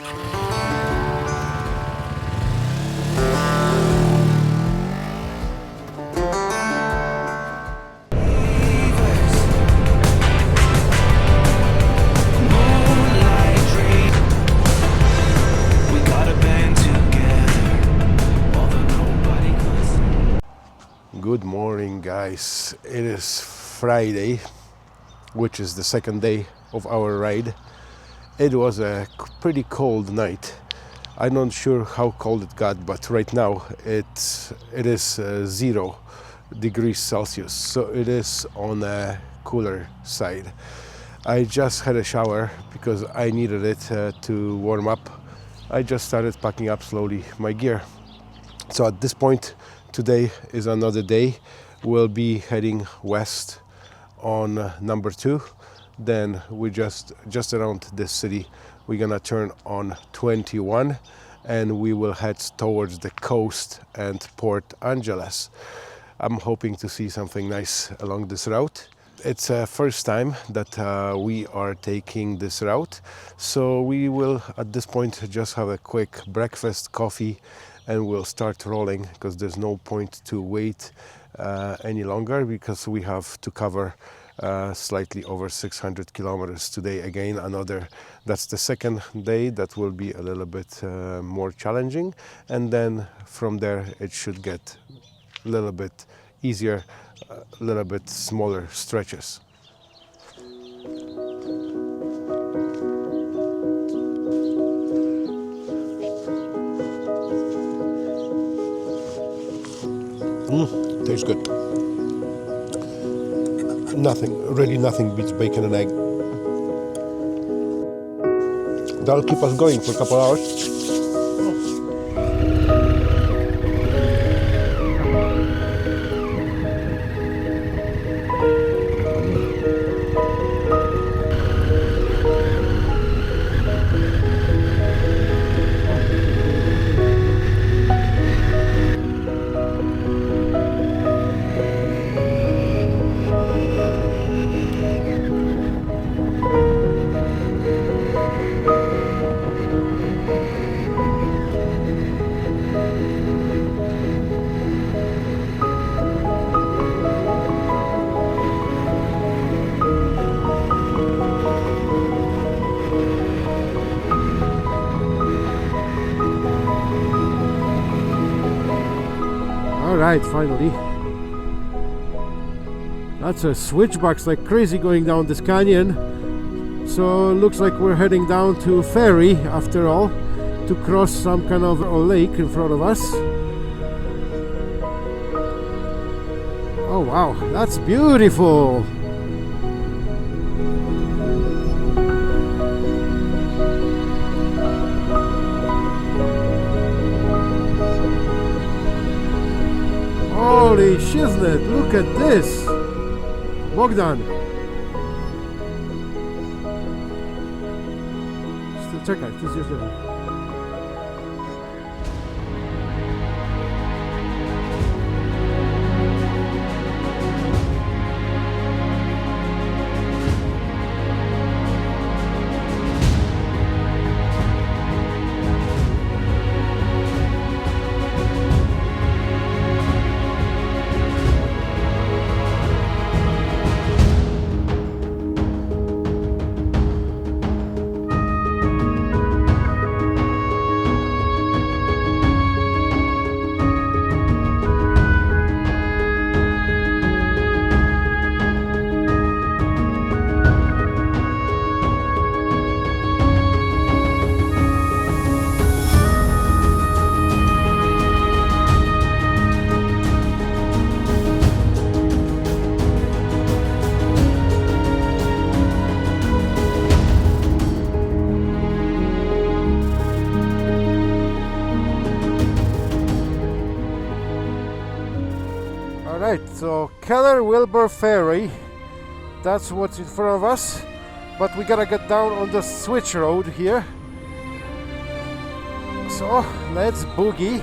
Good morning, guys. It is Friday, which is the second day of our ride. It was a pretty cold night. I'm not sure how cold it got, but right now it is 0 degrees Celsius, so it is on a cooler side. I just had a shower because I needed it to warm up. I just started packing up slowly my gear. So at this point, today is another day. We'll be heading west on number 2. Then we just around this city, we're gonna turn on 21 and we will head towards the coast and Port Angeles. I'm hoping to see something nice along this route. It's a first time that we are taking this route, so we will at this point just have a quick breakfast, coffee, and we'll start rolling because there's no point to wait any longer because we have to cover slightly over 600 kilometers today. Again, that's the second day that will be a little bit more challenging, and then from there it should get a little bit easier, a little bit smaller stretches. Tastes good. Nothing beats bacon and egg. That'll keep us going for a couple hours. Alright, finally. That's a switchbacks like crazy going down this canyon. So it looks like we're heading down to ferry after all, to cross some kind of a lake in front of us. Oh wow, that's beautiful! Holy shiznit, look at this! Bogdan! Czekaj, ty zjeżdżamy. Alright, so Keller Wilbur Ferry, that's what's in front of us, but we gotta get down on the switch road here. So let's boogie.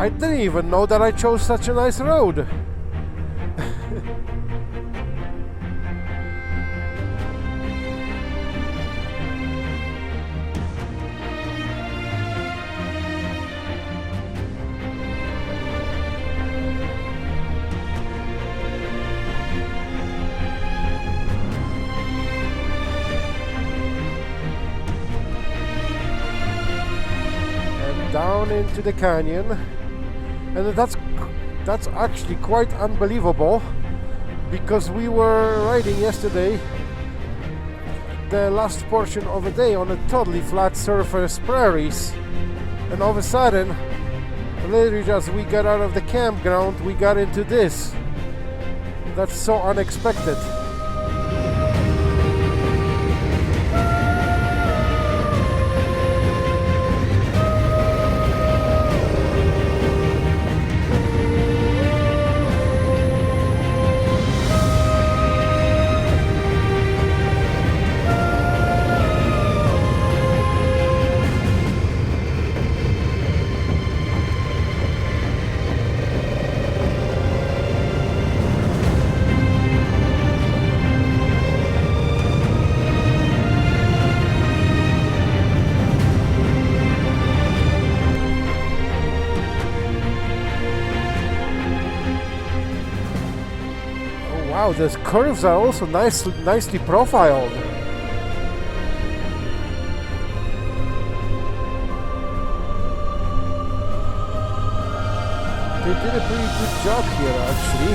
I didn't even know that I chose such a nice road. Down into the canyon, and that's actually quite unbelievable, because we were riding yesterday the last portion of the day on a totally flat surface prairies, and all of a sudden, literally just we got out of the campground, we got into this. That's so unexpected. Wow, those curves are also nicely profiled. They did a pretty good job here, actually.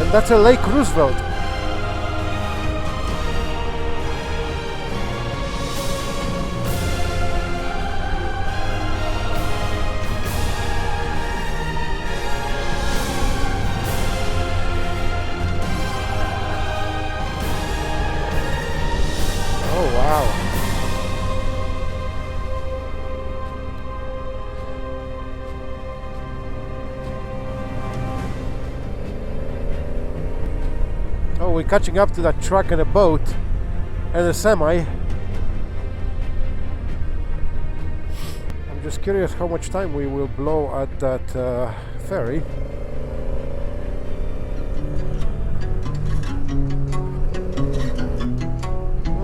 And that's a Lake Roosevelt. Oh, we're catching up to that truck and a boat and a semi. I'm just curious how much time we will blow at that ferry.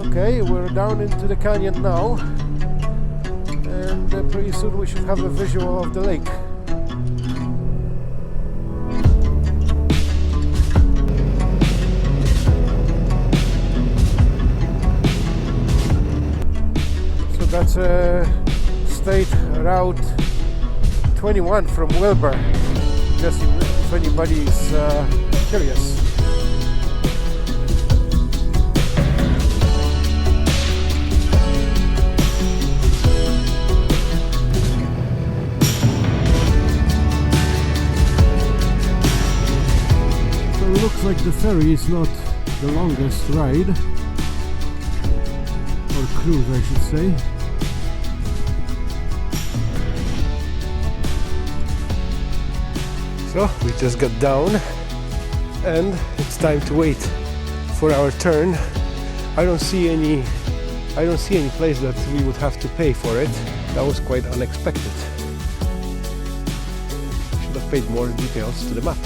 Okay, we're down into the canyon now, and pretty soon we should have a visual of the lake. So that's State Route 21 from Wilbur, just if anybody is curious. Looks like the ferry is not the longest ride, or cruise I should say. So we just got down and it's time to wait for our turn. I don't see any place that we would have to pay for it. That was quite unexpected. Should have paid more details to the map.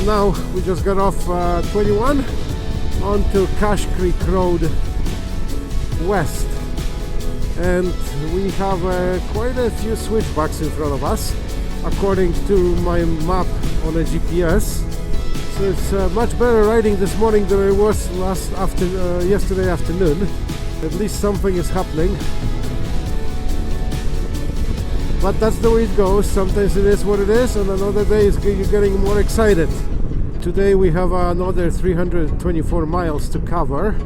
now we just got off 21 onto Cache Creek Road west, and we have quite a few switchbacks in front of us according to my map on a GPS. So it's much better riding this morning than it was yesterday afternoon. At least something is happening. But that's the way it goes. Sometimes it is what it is, and another day you're getting more excited. Today we have another 324 miles to cover,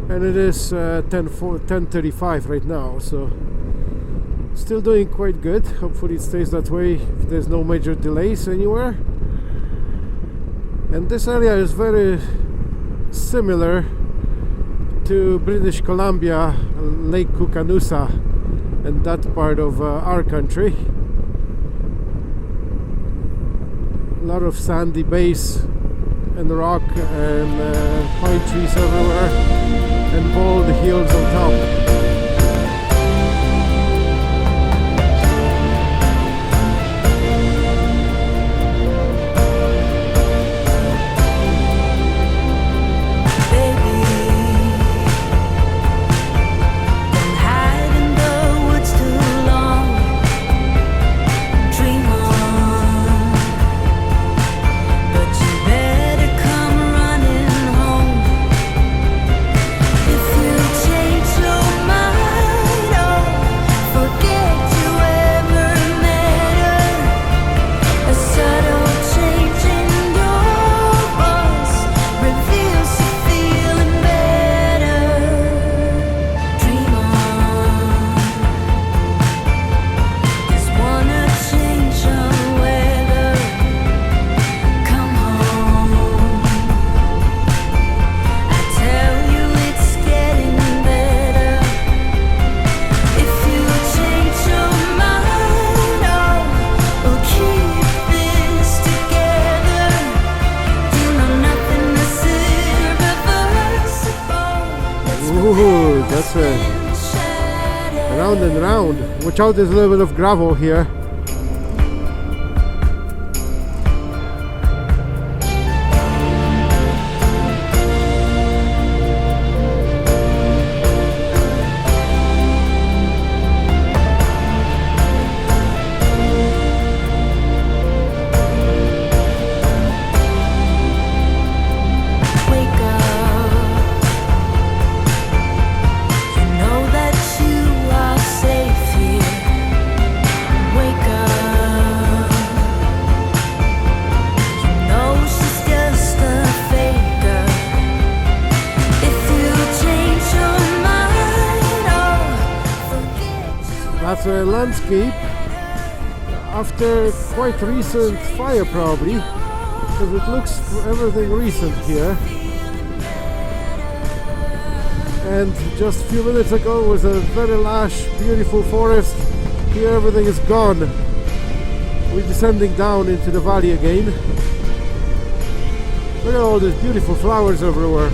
and it is 10:35 right now, so still doing quite good. Hopefully it stays that way if there's no major delays anywhere. And this area is very similar to British Columbia, Lake Koocanusa, and that part of our country. A lot of sandy bays and rock and pine trees everywhere, and bald hills on top. Ooh, that's round and round. Watch out, there's a little bit of gravel here. That's a landscape after quite recent fire, probably, because it looks everything recent here. And just a few minutes ago was a very lush, beautiful forest. Here everything is gone. We're descending down into the valley again. Look at all these beautiful flowers everywhere.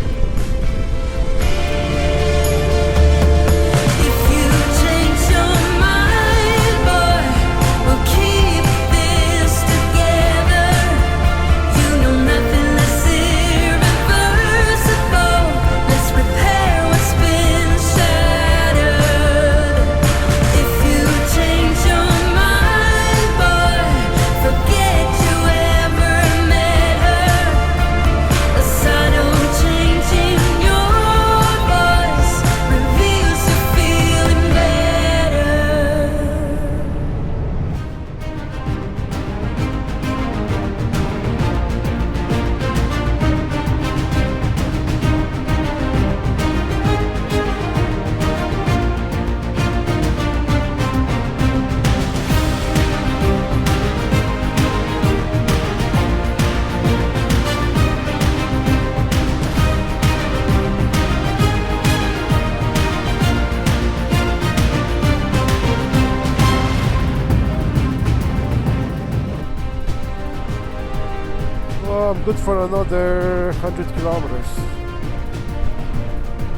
I'm good for another 100 kilometers.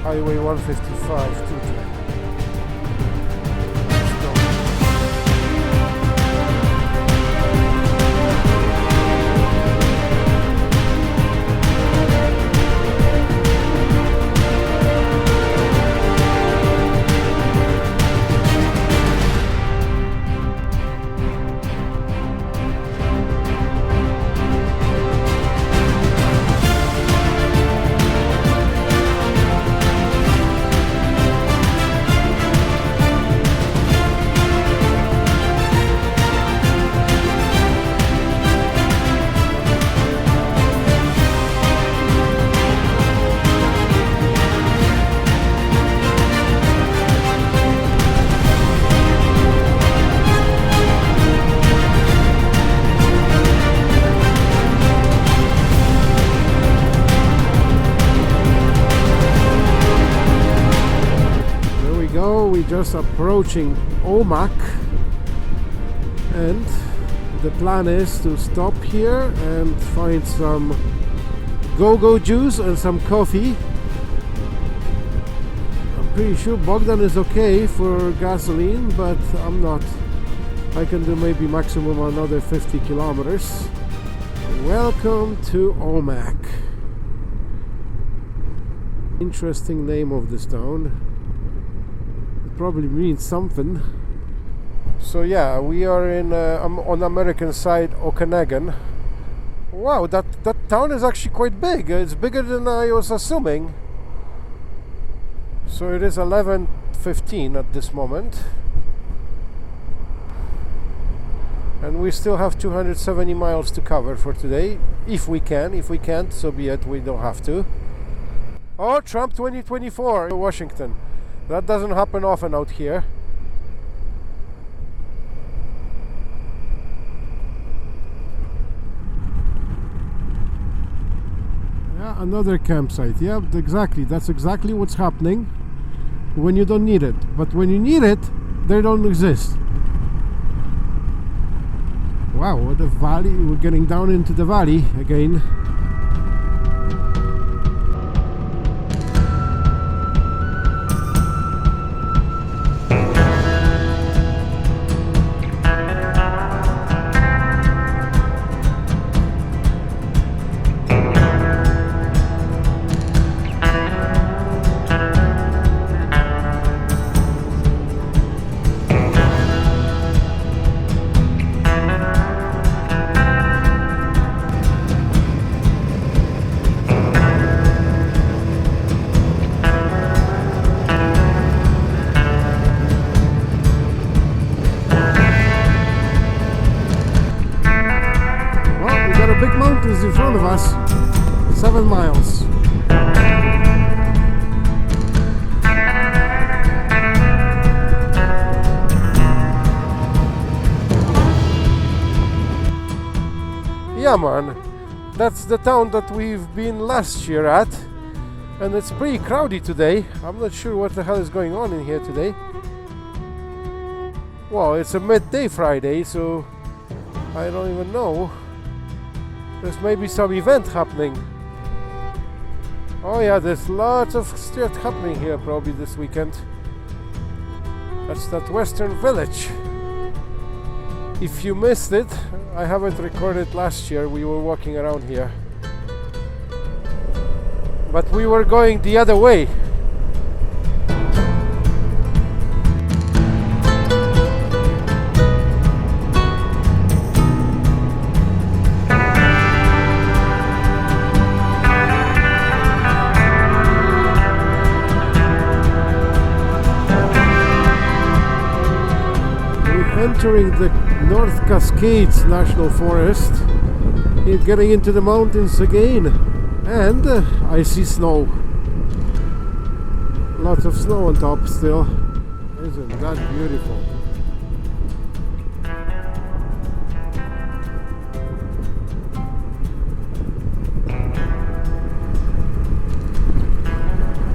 Highway 155 to So we're just approaching Omak, and the plan is to stop here and find some go-go juice and some coffee. I'm pretty sure Bogdan is okay for gasoline, but I'm not. I can do maybe maximum another 50 kilometers. Welcome to Omak. Interesting name of this town. It probably means something. So yeah, we are in on the American side, Okanagan. Wow, that town is actually quite big. It's bigger than I was assuming. So it is 11:15 at this moment. And we still have 270 miles to cover for today, if we can. If we can't, so be it, we don't have to. Oh, Trump 2024 in Washington. That doesn't happen often out here. Yeah, another campsite. Yeah, exactly. That's exactly what's happening when you don't need it. But when you need it, they don't exist. Wow, what a valley. We're getting down into the valley again. Big mountains in front of us. 7 miles. Yeah man, that's the town that we've been last year at, and it's pretty crowded today. I'm not sure what the hell is going on in here today. Well, it's a midday Friday, so I don't even know. There's maybe some event happening. Oh yeah, there's lots of stuff happening here probably this weekend. That's that Western Village. If you missed it, I have it recorded last year. We were walking around here. But we were going the other way. Entering the North Cascades National Forest. You're getting into the mountains again, and I see snow. Lots of snow on top still. Isn't that beautiful?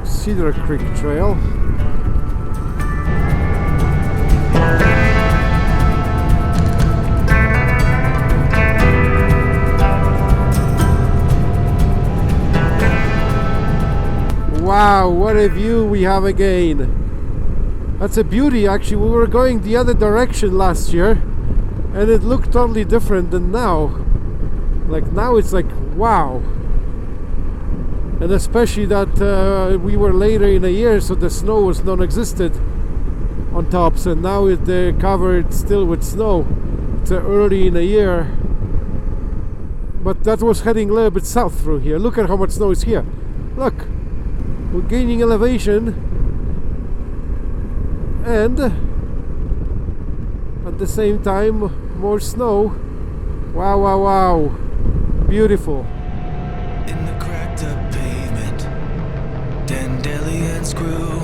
Cedar Creek Trail. Wow, what a view we have again. That's a beauty actually. We were going the other direction last year and it looked totally different than now. Like now it's like wow. And especially that we were later in the year, so the snow was non-existent on tops, and now they're covered still with snow. It's early in the year. But that was heading a little bit south through here. Look at how much snow is here. Look. We're gaining elevation, and at the same time more snow. Wow, wow, wow. Beautiful. In the cracked up pavement, dandelions grew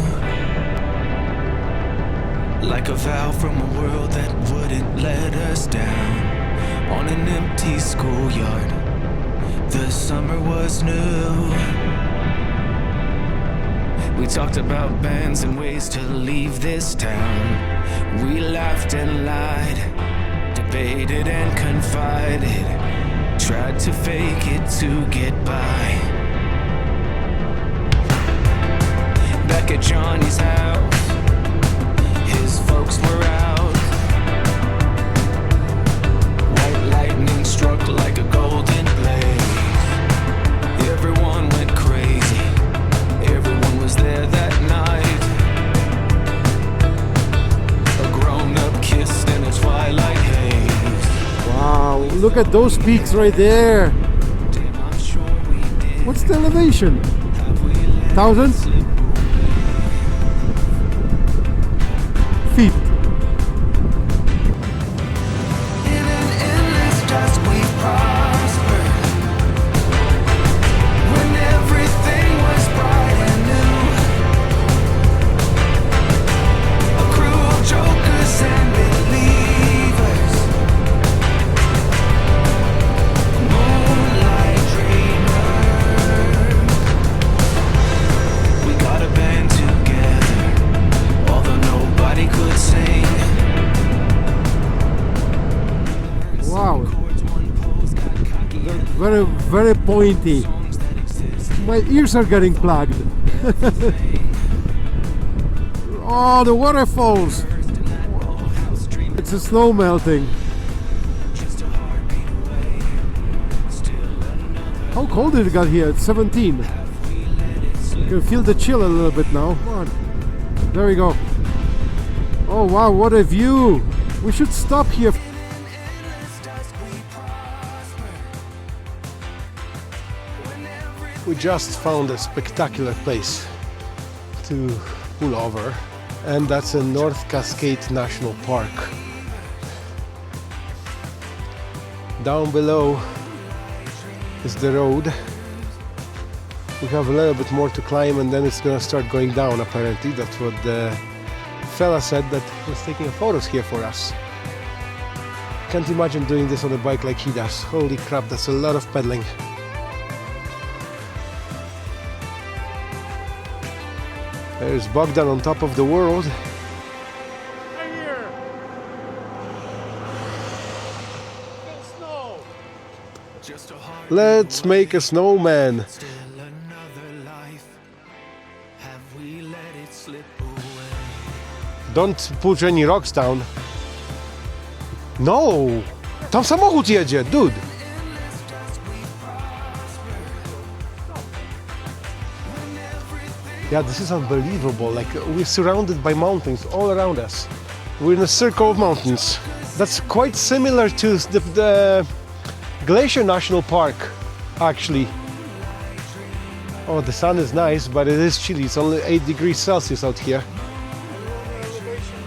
like a vow from a world that wouldn't let us down. On an empty schoolyard, the summer was new. We talked about bands and ways to leave this town. We laughed and lied, debated and confided, tried to fake it to get by. Back at Johnny's house, his folks were out. White lightning struck like a golden blaze. Everyone went crazy. Everyone was there that night. A grown-up kissed in a twilight haze. Wow, look at those peaks right there. What's the elevation? 1,000 feet. In an endless dusk we prospered. When everything was bright and new. A crew of jokers and believers. Moonlight dreamers. We got a band together, although nobody could sing. Wow, very, very pointy. My ears are getting plugged. Oh, the waterfalls. It's the snow melting. How cold did it got here? It's 17. You can feel the chill a little bit now. Come on. There we go. Oh wow, what a view. We should stop here. We just found a spectacular place to pull over, and that's in North Cascade National Park. Down below is the road. We have a little bit more to climb and then it's gonna start going down apparently. That's what the fella said that was taking photos here for us. Can't imagine doing this on a bike like he does. Holy crap, that's a lot of pedaling. There's Bogdan on top of the world. Let's make a snowman. Don't push any rocks down. No! Tam samochód jedzie, dude! Yeah, this is unbelievable. Like, we're surrounded by mountains all around us. We're in a circle of mountains. That's quite similar to the Glacier National Park, actually. Oh, the sun is nice, but it is chilly. It's only 8 degrees Celsius out here. Elevation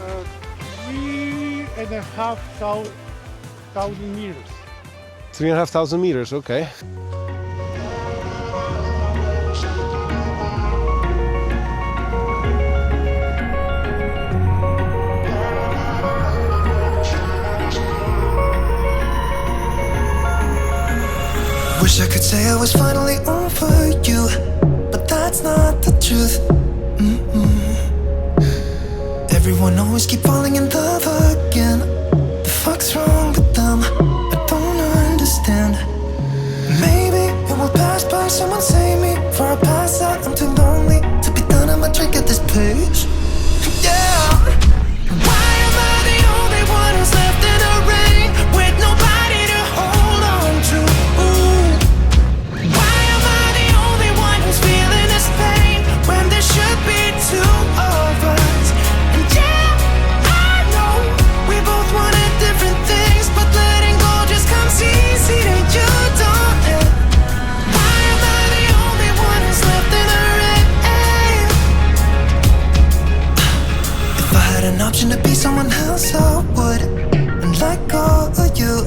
of 3,500 meters. 3,500 meters, okay. Wish I could say I was finally over you, but that's not the truth. Everyone always keep falling in love again. The fuck's wrong with them? I don't understand. Maybe it will pass by. Someone save me for I pass out. I'm too lonely to be done. I'm a drink at this place. Yeah. Why am I the only one who's left in the rain with nobody to hold on to? Why am I the only one who's feeling this pain when there should be two of us? And yeah, I know we both wanted different things, but letting go just comes easy to you, don't it? Why am I the only one who's left in the rain? If I had an option to be someone else, I would, and let go of you.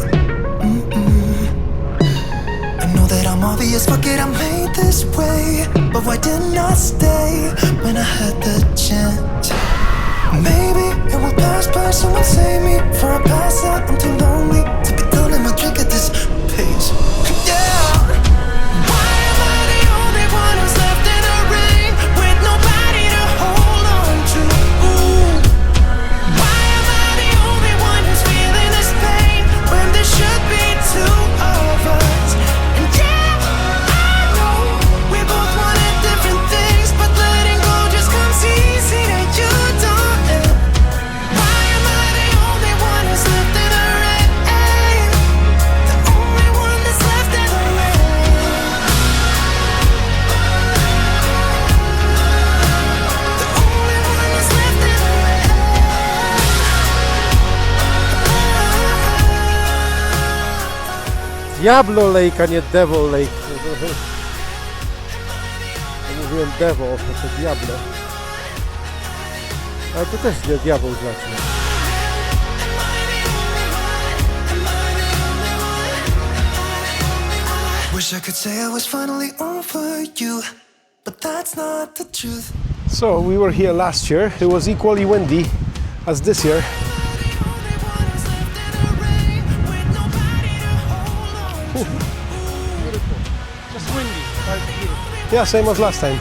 I know that I'm obvious, fuck it, I'm made this way. But why didn't I stay when I had the chance? Maybe it will pass by, someone save me for I pass out. I'm too lonely to be done in my drink at this pace. Yeah. Why am I the only one who's left in a Diablo Lake, a nie Devil Lake. Mówiłem Devil, to Diablo. Ale to też nie diabeł znaczy. Wish I could say I was finally over you, but that's not the truth. So we were here last year. It was equally windy as this year. Beautiful. Just windy, but beautiful. Yeah, same as last time.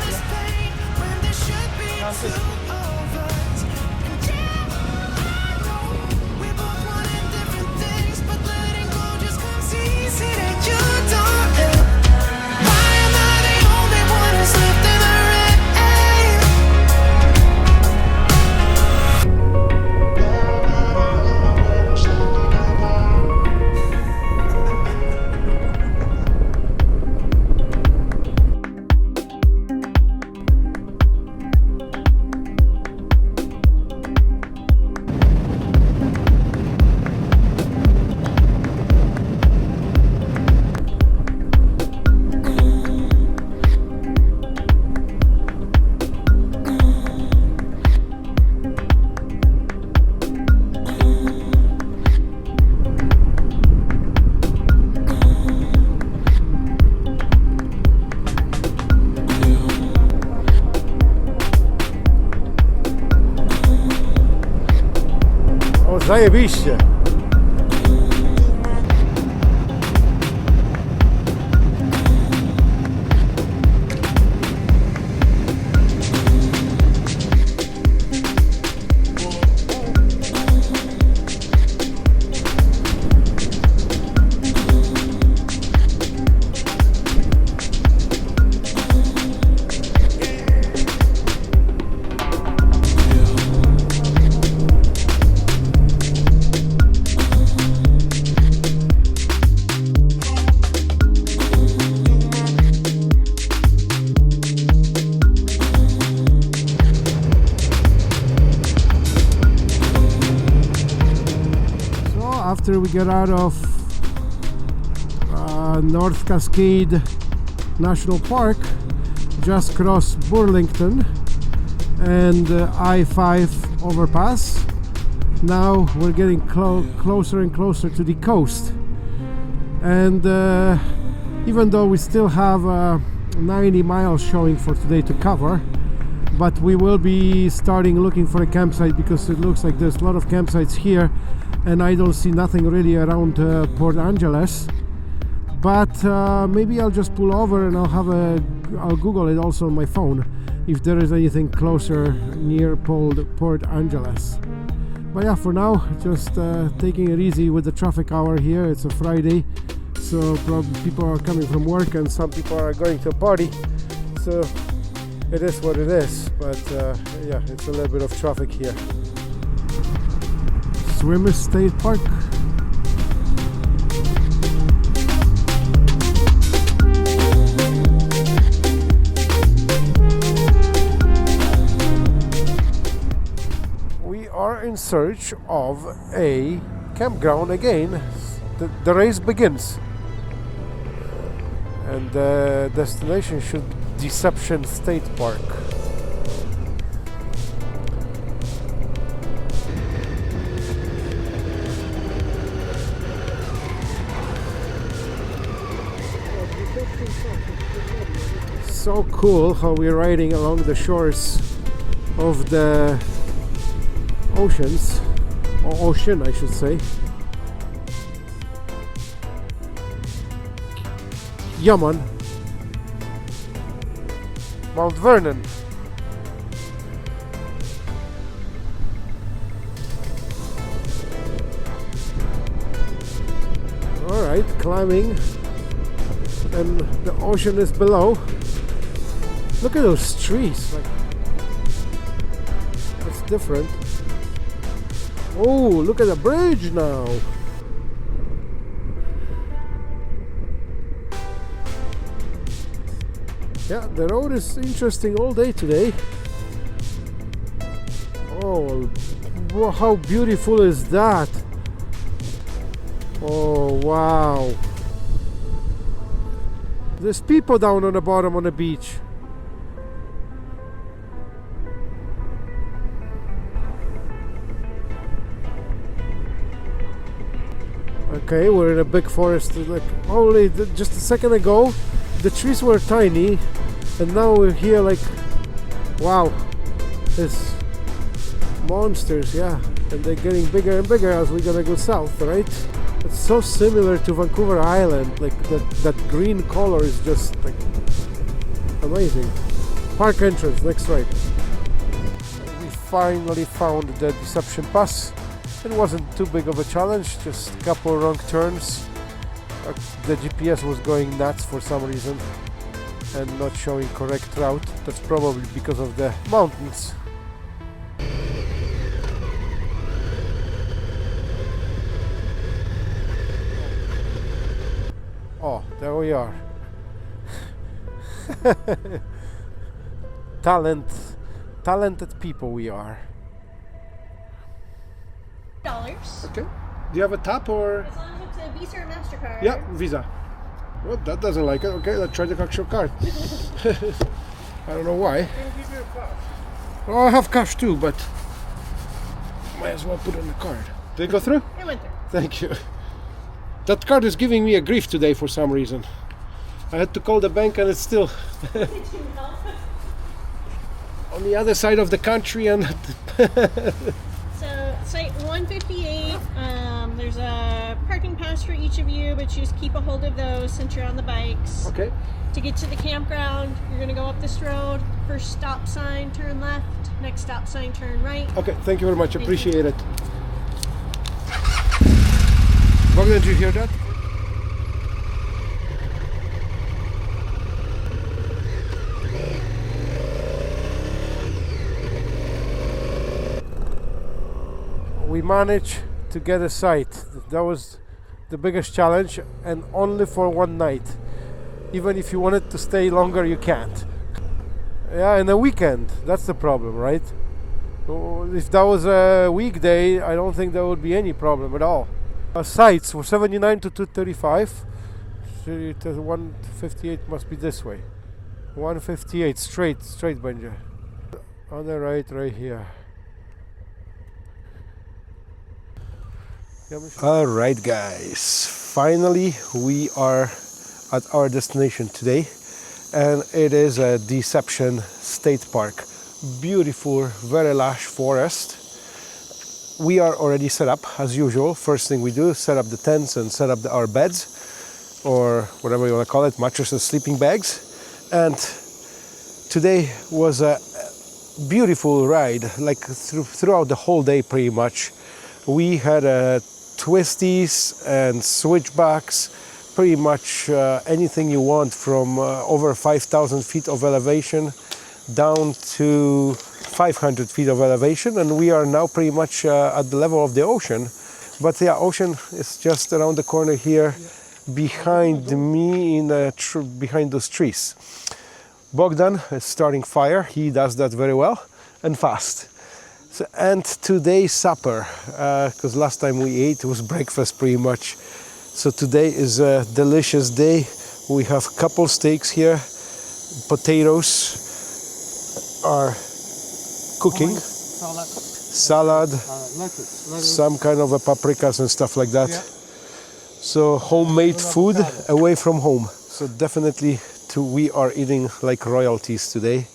Zajebiście. After we get out of North Cascade National Park, just cross Burlington and I-5 overpass. Now we're getting closer and closer to the coast, and even though we still have 90 miles showing for today to cover, but we will be starting looking for a campsite because it looks like there's a lot of campsites here and I don't see nothing really around Port Angeles. But maybe I'll just pull over and I'll Google it also on my phone if there is anything closer near Port Angeles. But yeah, for now, just taking it easy with the traffic hour here. It's a Friday, so probably people are coming from work and some people are going to a party, so it is what it is. But yeah, it's a little bit of traffic here. Swimmers State Park. We are in search of a campground again. The race begins, and the destination should be Deception State Park. So cool how we're riding along the shores of the oceans, or ocean I should say. Yaman, Mount Vernon. Alright, climbing, and the ocean is below. Look at those trees, like, that's different. Oh, look at the bridge now. Yeah, the road is interesting all day today. Oh, how beautiful is that? Oh, wow. There's people down on the bottom on the beach. Okay, we're in a big forest. Like only just a second ago, the trees were tiny, and now we're here. Like, wow, it's monsters, yeah, and they're getting bigger and bigger as we're gonna go south, right? It's so similar to Vancouver Island. Like that green color is just like amazing. Park entrance, next right. We finally found the Deception Pass. It wasn't too big of a challenge, just a couple wrong turns. The GPS was going nuts for some reason and not showing correct route. That's probably because of the mountains. Oh, there we are. Talented people we are. $. Okay. Do you have a tap or? As long as it's a Visa or MasterCard. Yeah, Visa. Well, that doesn't like it. Okay, let's try the actual card. I don't know why. Well, I have cash too, but might as well put it on the card. Did it go through? It went through. Thank you. That card is giving me a grief today for some reason. I had to call the bank and it's still on the other side of the country and So site 158, there's a parking pass for each of you, but you just keep a hold of those since you're on the bikes. okay. To get to the campground, you're gonna go up this road, first stop sign, turn left, next stop sign, turn right. Okay, thank you very much. Thank Appreciate it. Bogdan, did you hear that? We managed to get a site. That was the biggest challenge, and only for one night. Even if you wanted to stay longer, you can't. Yeah, and a weekend, that's the problem, right? If that was a weekday, I don't think there would be any problem at all. Sites were 79 to 235. So 158 must be this way. 158 straight Benja. On the right here. Alright guys, finally we are at our destination today, and it is a Deception State Park. Beautiful, very lush forest. We are already set up as usual. First thing we do is set up the tents and set up our beds, or whatever you want to call it, mattresses, sleeping bags. And today was a beautiful ride, like throughout the whole day pretty much. We had twisties and switchbacks, pretty much anything you want, from over 5,000 feet of elevation down to 500 feet of elevation, and we are now pretty much at the level of the ocean. But yeah, ocean is just around the corner here, behind me, behind those trees. Bogdan is starting fire. He does that very well and fast. So, and today's supper, because last time we ate it was breakfast pretty much. So today is a delicious day. We have a couple steaks here, potatoes are cooking, salad, lettuce, some kind of a paprikas and stuff like that. Yeah. So homemade food away from home. So definitely we are eating like royalties today.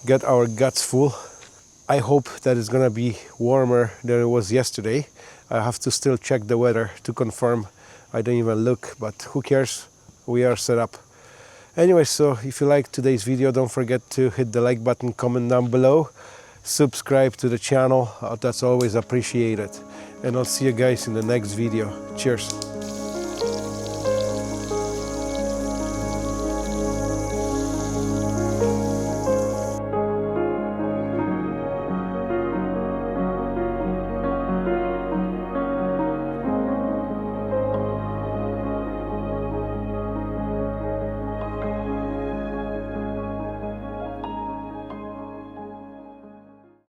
Get our guts full. I hope that it's gonna be warmer than it was yesterday. I have to still check the weather to confirm. I didn't even look, but who cares? We are set up. Anyway, so if you like today's video, don't forget to hit the like button, comment down below, subscribe to the channel. That's always appreciated. And I'll see you guys in the next video. Cheers.